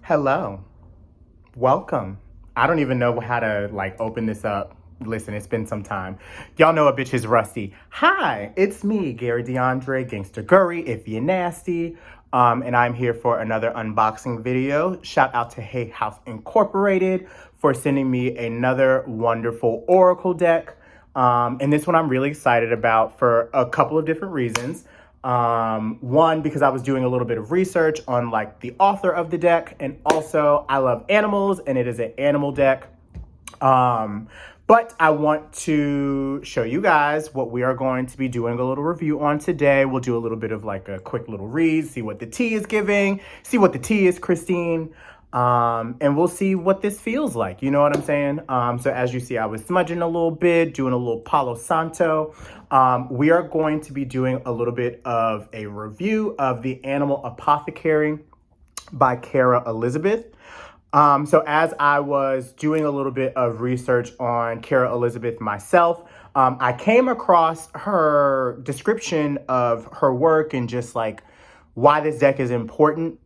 Hello. Welcome. I don't even know how to open this up. Listen, it's been some time. Y'all know a bitch is rusty. Hi, it's me, Gary DeAndre, Gangster Gurry, if you're nasty. And I'm here for another unboxing video. Shout out to Hay House Incorporated for sending me another wonderful Oracle deck. And this one I'm really excited about for a couple of different reasons. One, because I was doing a little bit of research on the author of the deck, and also I love animals and it is an animal deck. But I want to show you guys what we are going to be doing a little review on today. We'll do a little bit of a quick little read, see what the tea is giving, see what the tea is, Christine. And we'll see what this feels like. You know what I'm saying? So as you see, I was smudging a little bit, doing a little Palo Santo. We are going to be doing a little bit of a review of the Animal Apothecary by Cara Elizabeth. So as I was doing a little bit of research on Cara Elizabeth myself, I came across her description of her work and just why this deck is important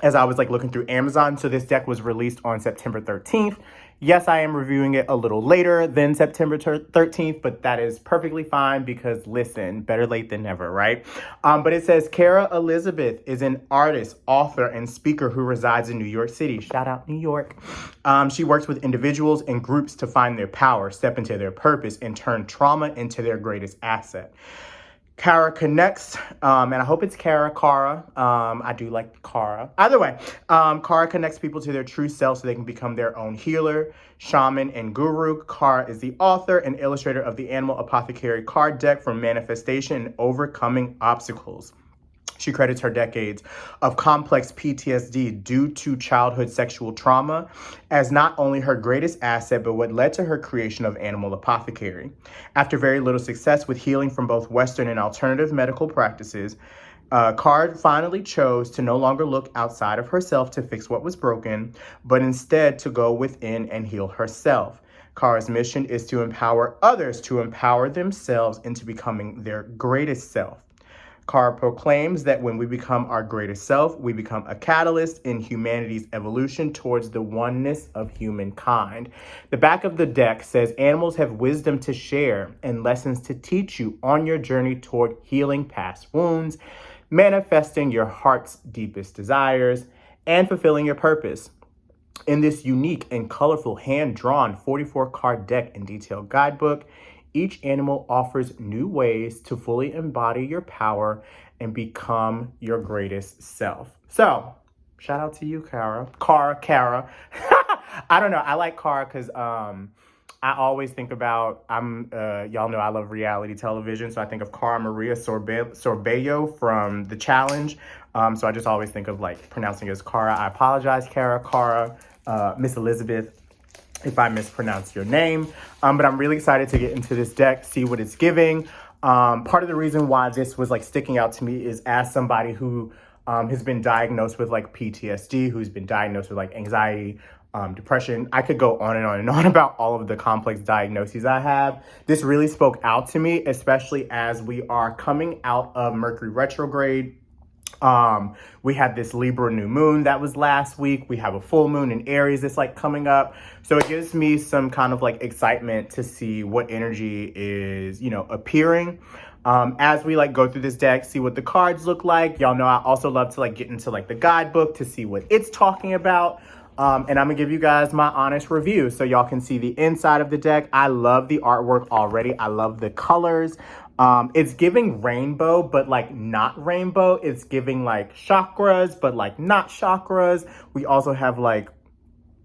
as I was looking through Amazon. So this deck was released on September 13th. Yes, I am reviewing it a little later than September 13th, but that is perfectly fine because listen, better late than never, right? But it says Cara Elizabeth is an artist, author, and speaker who resides in New York City. Shout out New York. She works with individuals and groups to find their power, step into their purpose, and turn trauma into their greatest asset. Cara connects, and I hope it's Cara. I do like Cara. Either way, Cara connects people to their true self so they can become their own healer, shaman, and guru. Cara is the author and illustrator of the Animal Apothecary card deck for manifestation and overcoming obstacles. She credits her decades of complex PTSD due to childhood sexual trauma as not only her greatest asset, but what led to her creation of Animal Apothecary. After very little success with healing from both Western and alternative medical practices, Cara finally chose to no longer look outside of herself to fix what was broken, but instead to go within and heal herself. Cara's mission is to empower others to empower themselves into becoming their greatest self. Cara proclaims that when we become our greatest self, we become a catalyst in humanity's evolution towards the oneness of humankind. The back of the deck says animals have wisdom to share and lessons to teach you on your journey toward healing past wounds, manifesting your heart's deepest desires, and fulfilling your purpose. In this unique and colorful hand-drawn 44-card deck and detailed guidebook, each animal offers new ways to fully embody your power and become your greatest self. So, shout out to you, Cara. Cara. I don't know. I like Cara because I always think about, y'all know I love reality television, so I think of Cara Maria Sorbello from The Challenge. So I just always think of pronouncing it as Cara. I apologize, Cara, Miss Elizabeth, if I mispronounce your name. But I'm really excited to get into this deck, see what it's giving. Part of the reason why this was sticking out to me is as somebody who has been diagnosed with PTSD, who's been diagnosed with anxiety, depression. I could go on and on and on about all of the complex diagnoses I have. This really spoke out to me, especially as we are coming out of Mercury Retrograde. We had this Libra new moon that was last week. We have a full moon in Aries that's coming up. So it gives me some kind of excitement to see what energy is, appearing. As we go through this deck, see what the cards look like. Y'all know I also love to get into the guidebook to see what it's talking about. And I'm gonna give you guys my honest review so y'all can see the inside of the deck. I love the artwork already. I love the colors. It's giving rainbow, but not rainbow. It's giving chakras, but not chakras. We also have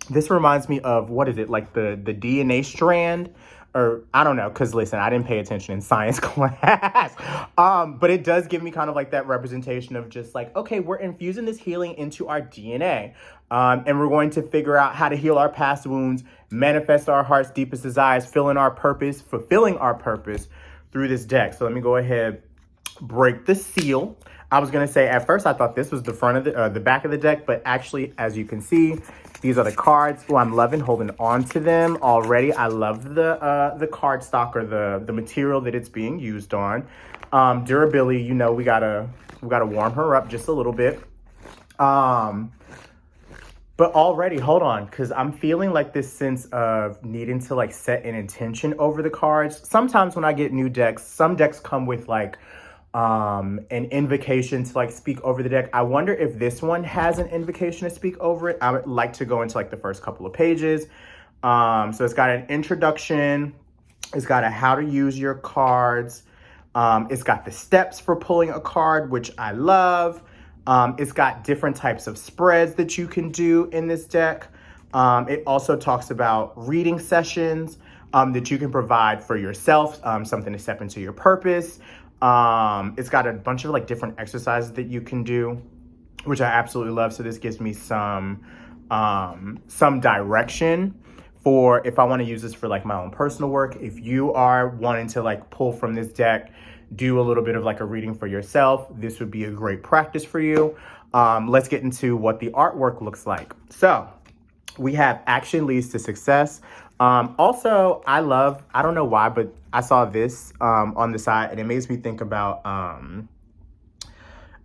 this reminds me of, what is it? The DNA strand, or I don't know. Cause listen, I didn't pay attention in science class. But it does give me kind of that representation of just okay, we're infusing this healing into our DNA. And we're going to figure out how to heal our past wounds, manifest our heart's deepest desires, fulfilling our purpose through this deck. So let me go ahead, break the seal. I was gonna say at first I thought this was the front of the back of the deck, but actually, as you can see, these are the cards. Oh, I'm loving holding on to them already. I love the card stock, or the material that it's being used on. Durability, we gotta warm her up just a little bit. But already, hold on, because I'm feeling like this sense of needing to like set an intention over the cards. Sometimes when I get new decks, some decks come with like an invocation to like speak over the deck. I wonder if this one has an invocation to speak over it. I would like to go into like the first couple of pages. So it's got an introduction. It's got a how to use your cards. It's got the steps for pulling a card, which I love. It's got different types of spreads that you can do in this deck. It also talks about reading sessions that you can provide for yourself, something to step into your purpose. It's got a bunch of like different exercises that you can do, which I absolutely love. So this gives me some direction for if I want to use this for like my own personal work. If you are wanting to like pull from this deck, do a little bit of like a reading for yourself, this would be a great practice for you. Let's get into what the artwork looks like. So we have action leads to success. Also, I don't know why, but I saw this on the side and it makes me think about, I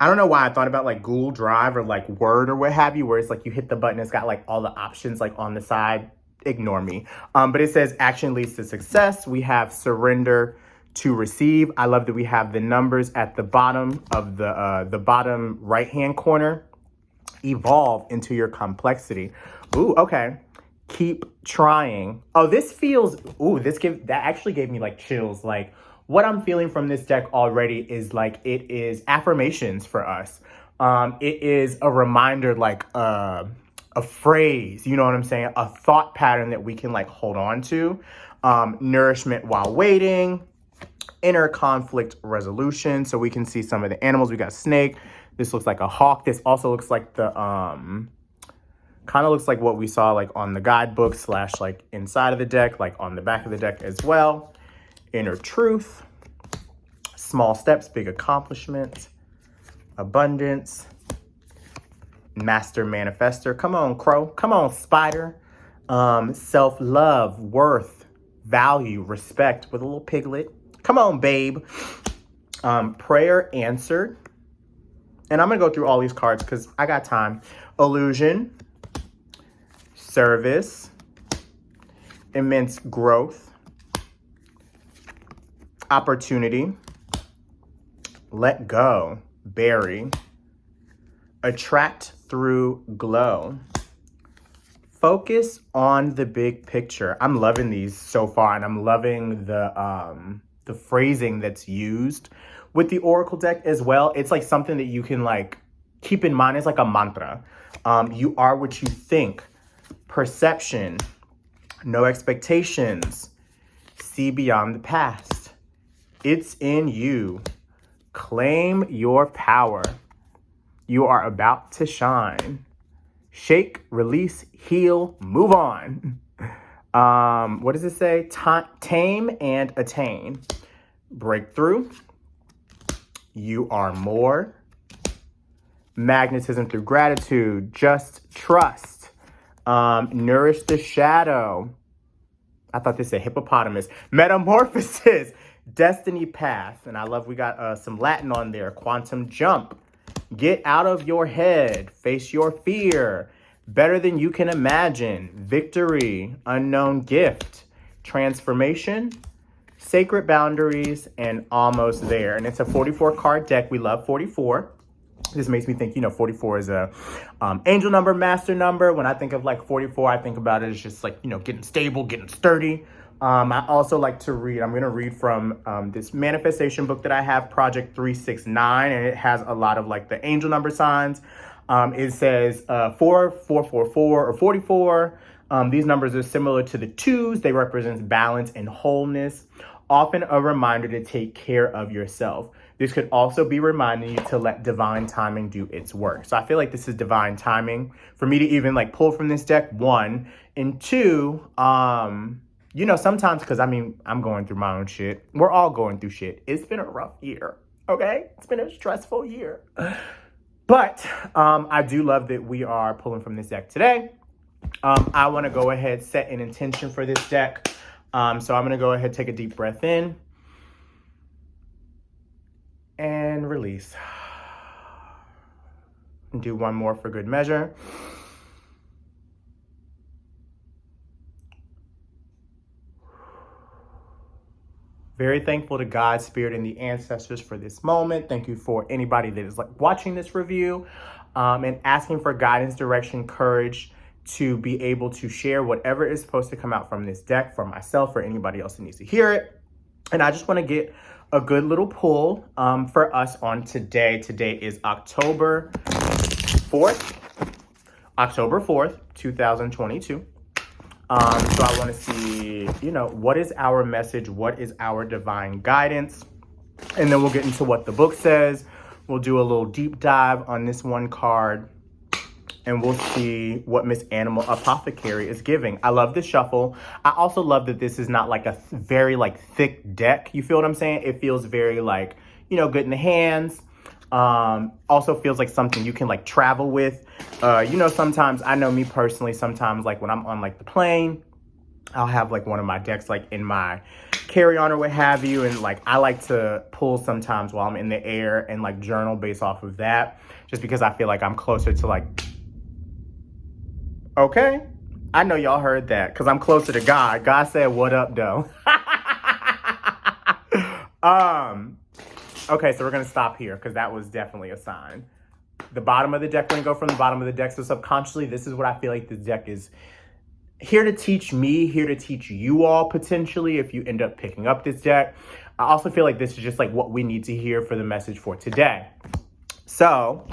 don't know why I thought about like Google Drive or like Word or what have you, where it's like you hit the button, it's got like all the options like on the side. Ignore me. But it says action leads to success. We have surrender to receive. I love that we have the numbers at the bottom of the bottom right-hand corner. Evolve into your complexity. Ooh, okay. Keep trying. Oh, this feels, that actually gave me like chills. Like what I'm feeling from this deck already is like, it is affirmations for us. It is a reminder, like, a phrase, you know what I'm saying? A thought pattern that we can like hold on to. Nourishment while waiting, inner conflict resolution. So we can see some of the animals. We got snake. This looks like a hawk. This also looks like the, kind of looks like what we saw like on the guidebook / like inside of the deck, like on the back of the deck as well. Inner truth, small steps, big accomplishment, abundance, master manifester. Come on, crow. Come on, spider. Self-love, worth, value, respect with a little piglet. Come on, babe. Prayer answered. And I'm going to go through all these cards because I got time. Illusion, service, immense growth, opportunity, let go, bury, attract through glow, focus on the big picture. I'm loving these so far, and I'm loving the phrasing that's used with the Oracle deck as well. It's like something that you can like keep in mind. It's like a mantra. You are what you think. Perception, no expectations, see beyond the past. It's in you. Claim your power. You are about to shine. Shake, release, heal, move on. What does it say? Tame and attain. Breakthrough. You are more. Magnetism through gratitude. Just trust. Nourish the shadow. I thought this said hippopotamus. Metamorphosis. Destiny path. And I love we got some Latin on there. Quantum jump. Get out of your head. Face your fear. Better than you can imagine. Victory. Unknown gift. Transformation. Sacred boundaries. And almost there. And it's a 44 card deck. We love 44. This makes me think, 44 is a angel number, master number. When I think of like 44, I think about it as just like, getting stable, getting sturdy. I also like to read, I'm going to read from this manifestation book that I have, Project 369, and it has a lot of like the angel number signs. It says 444 or 44. These numbers are similar to the twos. They represent balance and wholeness, often a reminder to take care of yourself. This could also be reminding you to let divine timing do its work. So I feel like this is divine timing for me to even like pull from this deck, one. And two, sometimes, because I'm going through my own shit. We're all going through shit. It's been a rough year, okay? It's been a stressful year. But I do love that we are pulling from this deck today. I want to go ahead, set an intention for this deck. So I'm going to go ahead, take a deep breath in. And release. And do one more for good measure. Very thankful to God, Spirit, and the ancestors for this moment. Thank you for anybody that is like watching this review and asking for guidance, direction, courage to be able to share whatever is supposed to come out from this deck for myself or anybody else that needs to hear it. And I just want to get a good little pull for us on today. Today is October 4th, 2022. So I want to see, what is our message? What is our divine guidance? And then we'll get into what the book says. We'll do a little deep dive on this one card. And we'll see what Miss Animal Apothecary is giving. I love this shuffle. I also love that this is not like a very thick deck. You feel what I'm saying? It feels very good in the hands. Also feels like something you can travel with. Sometimes, I know me personally, sometimes when I'm on the plane, I'll have one of my decks in my carry-on or what have you. And I like to pull sometimes while I'm in the air and journal based off of that. Just because I feel like I'm closer to okay, I know y'all heard that because I'm closer to God. God said, what up, though? Okay, so we're going to stop here because that was definitely a sign. The bottom of the deck, we're going to go from the bottom of the deck. So subconsciously, this is what I feel like this deck is here to teach me, here to teach you all potentially if you end up picking up this deck. I also feel like this is just what we need to hear for the message for today. So,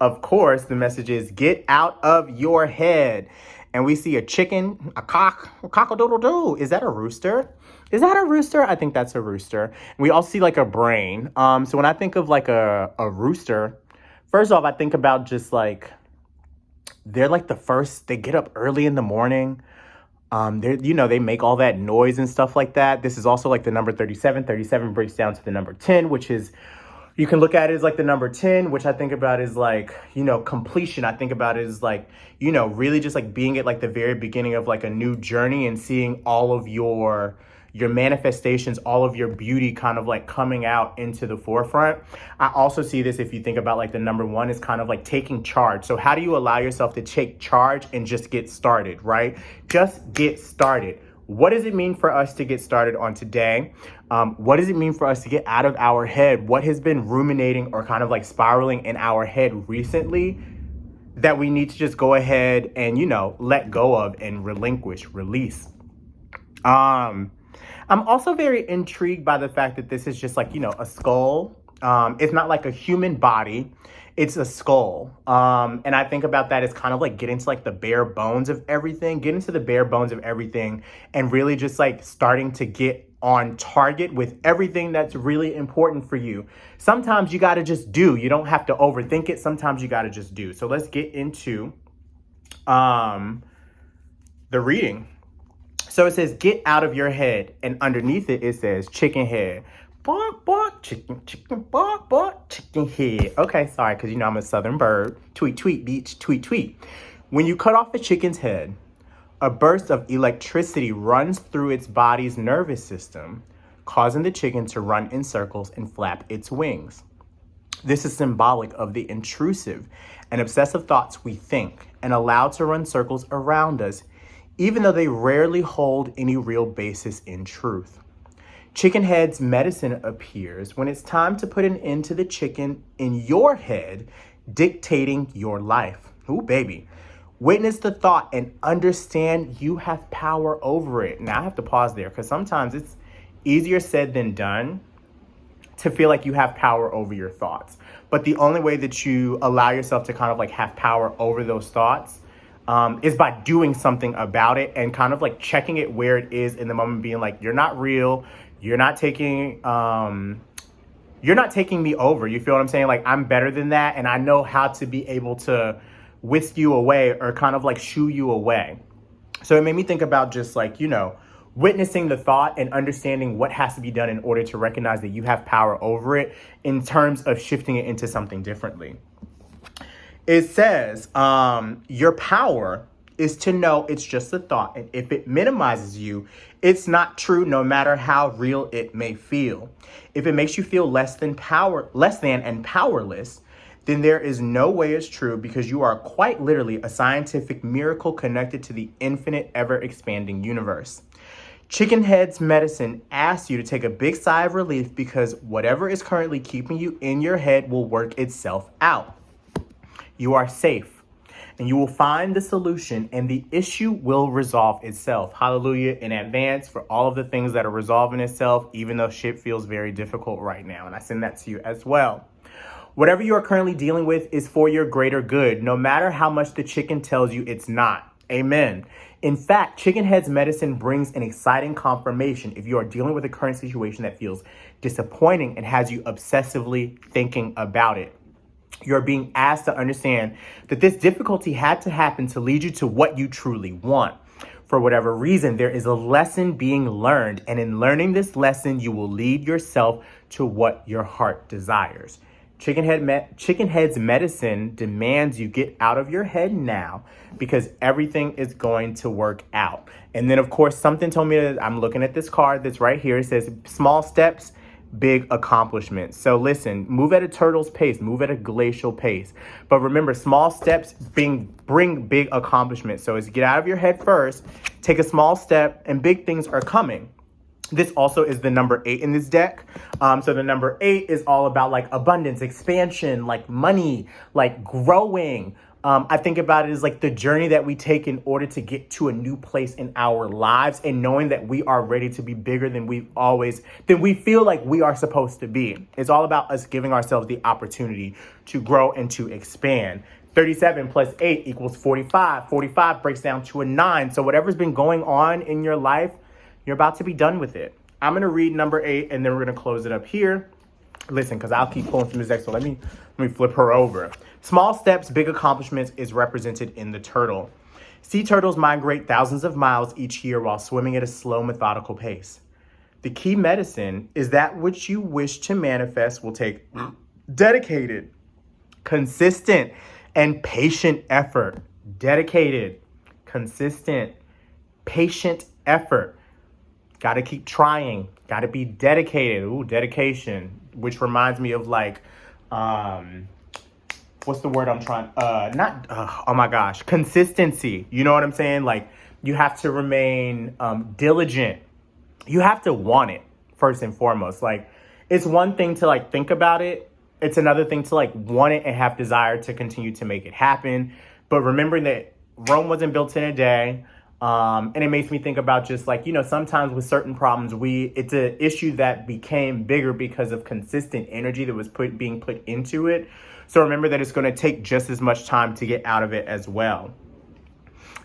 of course, the message is get out of your head. And we see a chicken, a cock-a-doodle-doo. Is that a rooster? Is that a rooster? I think that's a rooster. We all see a brain. So when I think of a rooster, first off, I think about just they're the first, they get up early in the morning. They make all that noise and stuff like that. This is also the number 37. 37 breaks down to the number 10, which is, you can look at it as the number 10, which I think about is completion. I think about it as really just being at the very beginning of a new journey and seeing all of your manifestations, all of your beauty kind of coming out into the forefront. I also see this if you think about the number 1 is kind of taking charge. So how do you allow yourself to take charge and just get started, right? Just get started. What does it mean for us to get started on today? What does it mean for us to get out of our head? What has been ruminating or kind of spiraling in our head recently that we need to just go ahead and, let go of and release? I'm also very intrigued by the fact that this is just a skull. It's not a human body. It's a skull. And I think about that as kind of getting to the bare bones of everything, getting to the bare bones of everything and really just starting to get on target with everything that's really important for you. Sometimes you got to just do. You don't have to overthink it. Sometimes you got to just do. So let's get into the reading. So it says, get out of your head. And underneath it, it says chicken head. Bark, bark, chicken, chicken, bark, bark, chicken head. Okay, sorry, because I'm a southern bird. Tweet, tweet, beach, tweet, tweet. When you cut off a chicken's head, a burst of electricity runs through its body's nervous system, causing the chicken to run in circles and flap its wings. This is symbolic of the intrusive and obsessive thoughts we think and allow to run circles around us, even though they rarely hold any real basis in truth. Chicken head's medicine appears when it's time to put an end to the chicken in your head, dictating your life. Ooh, baby. Witness the thought and understand you have power over it. Now I have to pause there because sometimes it's easier said than done to feel like you have power over your thoughts. But the only way that you allow yourself to kind of have power over those thoughts is by doing something about it and kind of checking it where it is in the moment, being you're not real. You're not taking me over. You feel what I'm saying? I'm better than that. And I know how to be able to whisk you away or kind of shoo you away. So it made me think about just witnessing the thought and understanding what has to be done in order to recognize that you have power over it in terms of shifting it into something differently. It says, your power is to know it's just a thought. And if it minimizes you, it's not true, no matter how real it may feel. If it makes you feel less than and powerless, then there is no way it's true, because you are quite literally a scientific miracle connected to the infinite, ever-expanding universe. Chicken Head's medicine asks you to take a big sigh of relief because whatever is currently keeping you in your head will work itself out. You are safe and you will find the solution and the issue will resolve itself. Hallelujah in advance for all of the things that are resolving itself, even though shit feels very difficult right now. And I send that to you as well. Whatever you are currently dealing with is for your greater good, no matter how much the chicken tells you it's not. Amen. In fact, Chicken Head's medicine brings an exciting confirmation if you are dealing with a current situation that feels disappointing and has you obsessively thinking about it. You're being asked to understand that this difficulty had to happen to lead you to what you truly want. For whatever reason, there is a lesson being learned, and in learning this lesson, you will lead yourself to what your heart desires. Chicken Head's medicine demands you get out of your head now because everything is going to work out. And then, of course, something told me that I'm looking at this card that's right here. It says small steps, big accomplishments. So listen, move at a turtle's pace, move at a glacial pace. But remember, small steps bring big accomplishments. So as you get out of your head first, take a small step and big things are coming. This also is the number 8 in this deck. So the number 8 is all about like abundance, expansion, like money, like growing. I think about it as like the journey that we take in order to get to a new place in our lives and knowing that we are ready to be bigger than we feel like we are supposed to be. It's all about us giving ourselves the opportunity to grow and to expand. 37 plus 8 equals 45. 45 breaks down to a 9. So whatever's been going on in your life, you're about to be done with it. I'm going to read number 8 and then we're going to close it up here. Listen, because I'll keep pulling from this deck. So let me flip her over. Small steps, big accomplishments is represented in the turtle. Sea turtles migrate thousands of miles each year while swimming at a slow, methodical pace. The key medicine is that which you wish to manifest will take dedicated, consistent, and patient effort. Dedicated, consistent, patient effort. Got to keep trying. Got to be dedicated. Ooh, dedication. Which reminds me of like, what's the word I'm trying? Oh my gosh. Consistency. You know what I'm saying? Like you have to remain diligent. You have to want it first and foremost. Like it's one thing to like think about it. It's another thing to like want it and have desire to continue to make it happen. But remembering that Rome wasn't built in a day. And it makes me think about just like, you know, sometimes with certain problems, it's an issue that became bigger because of consistent energy that was being put into it. So remember that it's going to take just as much time to get out of it as well.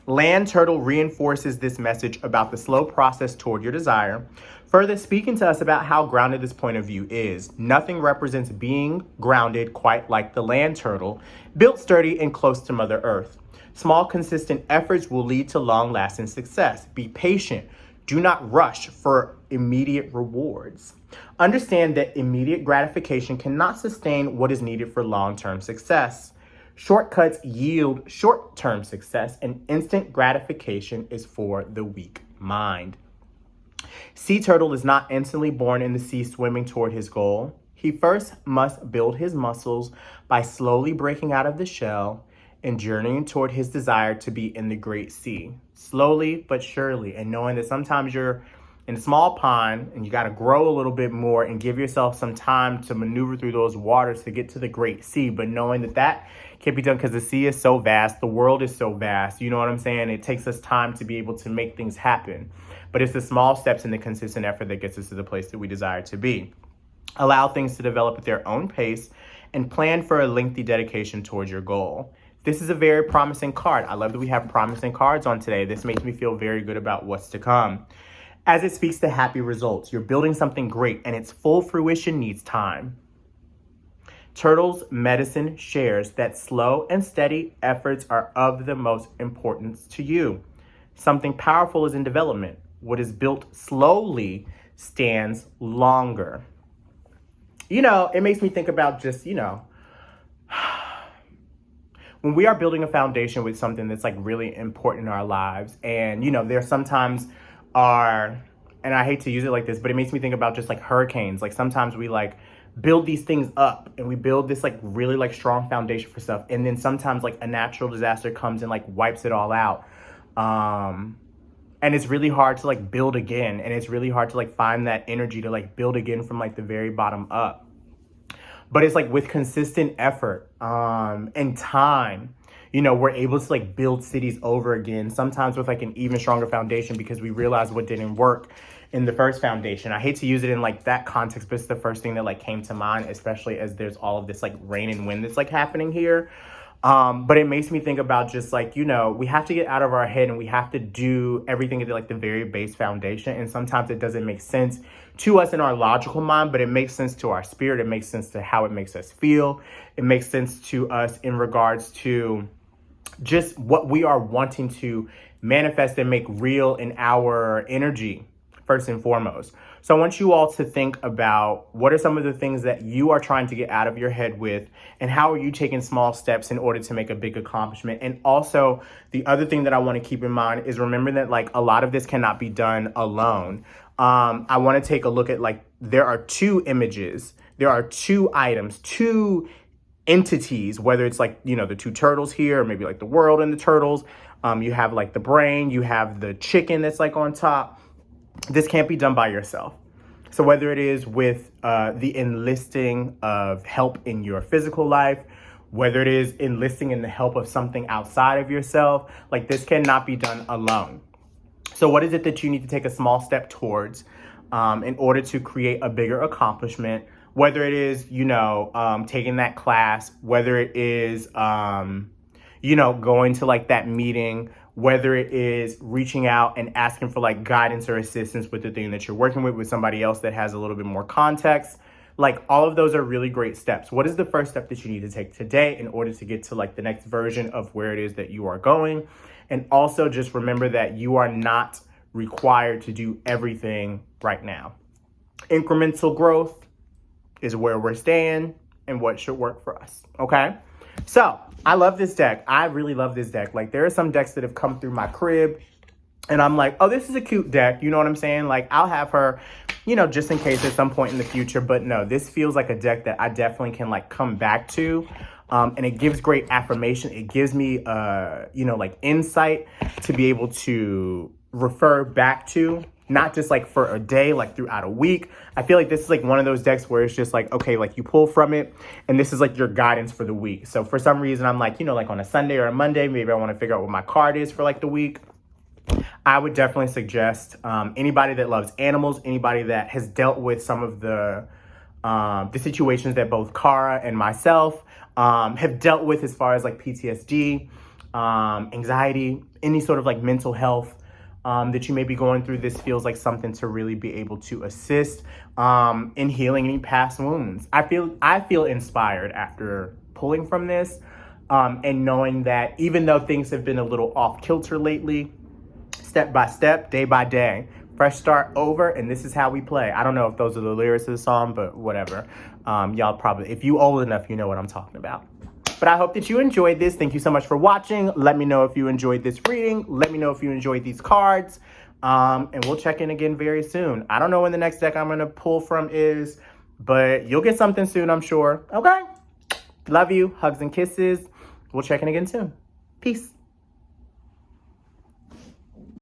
Land Turtle reinforces this message about the slow process toward your desire, further speaking to us about how grounded this point of view is. Nothing represents being grounded quite like the Land Turtle, built sturdy and close to Mother Earth. Small, consistent efforts will lead to long-lasting success. Be patient. Do not rush for immediate rewards. Understand that immediate gratification cannot sustain what is needed for long-term success. Shortcuts yield short-term success, and instant gratification is for the weak mind. Sea Turtle is not instantly born in the sea swimming toward his goal. He first must build his muscles by slowly breaking out of the shell and journeying toward his desire to be in the great sea, slowly but surely, and knowing that sometimes you're in a small pond and you got to grow a little bit more and give yourself some time to maneuver through those waters to get to the great sea, but knowing that that can't be done because the sea is so vast, the world is so vast, you know what I'm saying? It takes us time to be able to make things happen, but it's the small steps and the consistent effort that gets us to the place that we desire to be. Allow things to develop at their own pace and plan for a lengthy dedication towards your goal. This is a very promising card. I love that we have promising cards on today. This makes me feel very good about what's to come. As it speaks to happy results, you're building something great and its full fruition needs time. Turtle's medicine shares that slow and steady efforts are of the most importance to you. Something powerful is in development. What is built slowly stands longer. You know, it makes me think about just, you know, when we are building a foundation with something that's like really important in our lives, and you know, there sometimes are, and I hate to use it like this, but it makes me think about just like hurricanes. Like sometimes we like build these things up and we build this like really like strong foundation for stuff, and then sometimes like a natural disaster comes and like wipes it all out. And it's really hard to like build again. And it's really hard to like find that energy to like build again from like the very bottom up. But it's like with consistent effort and time, you know, we're able to like build cities over again, sometimes with like an even stronger foundation because we realized what didn't work in the first foundation. I hate to use it in like that context, but it's the first thing that like came to mind, especially as there's all of this like rain and wind that's like happening here. But it makes me think about just like, you know, we have to get out of our head and we have to do everything at like the very base foundation. And sometimes it doesn't make sense to us in our logical mind, but it makes sense to our spirit. It makes sense to how it makes us feel. It makes sense to us in regards to just what we are wanting to manifest and make real in our energy, first and foremost. So I want you all to think about what are some of the things that you are trying to get out of your head with, and how are you taking small steps in order to make a big accomplishment. And also the other thing that I want to keep in mind is remember that like a lot of this cannot be done alone. I want to take a look at like, there are two images, there are two items, two entities, whether it's like, you know, the two turtles here, or maybe like the world and the turtles. You have like the brain, you have the chicken that's like on top. This can't be done by yourself. So whether it is with the enlisting of help in your physical life, whether it is enlisting in the help of something outside of yourself, like this cannot be done alone. So what is it that you need to take a small step towards in order to create a bigger accomplishment? Whether it is, you know, taking that class, whether it is, you know, going to like that meeting, whether it is reaching out and asking for like guidance or assistance with the thing that you're working with somebody else that has a little bit more context. Like all of those are really great steps. What is the first step that you need to take today in order to get to like the next version of where it is that you are going? And also just remember that you are not required to do everything right now. Incremental growth is where we're staying and what should work for us. Okay. So I love this deck. I really love this deck. Like there are some decks that have come through my crib and I'm like, oh, this is a cute deck. You know what I'm saying? Like I'll have her, you know, just in case at some point in the future. But no, this feels like a deck that I definitely can like come back to. And it gives great affirmation. It gives me, you know, like insight to be able to refer back to, not just like for a day, like throughout a week. I feel like this is like one of those decks where it's just like, okay, like you pull from it and this is like your guidance for the week. So for some reason, I'm like, you know, like on a Sunday or a Monday, maybe I want to figure out what my card is for like the week. I would definitely suggest anybody that loves animals, anybody that has dealt with some of the situations that both Cara and myself have dealt with as far as like PTSD, anxiety, any sort of like mental health that you may be going through. This feels like something to really be able to assist in healing any past wounds. I feel inspired after pulling from this and knowing that even though things have been a little off kilter lately, step by step, day by day, fresh start over, and this is how we play. I don't know if those are the lyrics of the song, but whatever. Y'all probably, if you old enough, you know what I'm talking about. But I hope that you enjoyed this. Thank you so much for watching. Let me know if you enjoyed this reading. Let me know if you enjoyed these cards. And we'll check in again very soon. I don't know when the next deck I'm going to pull from is, but you'll get something soon, I'm sure. Okay? Love you. Hugs and kisses. We'll check in again soon. Peace.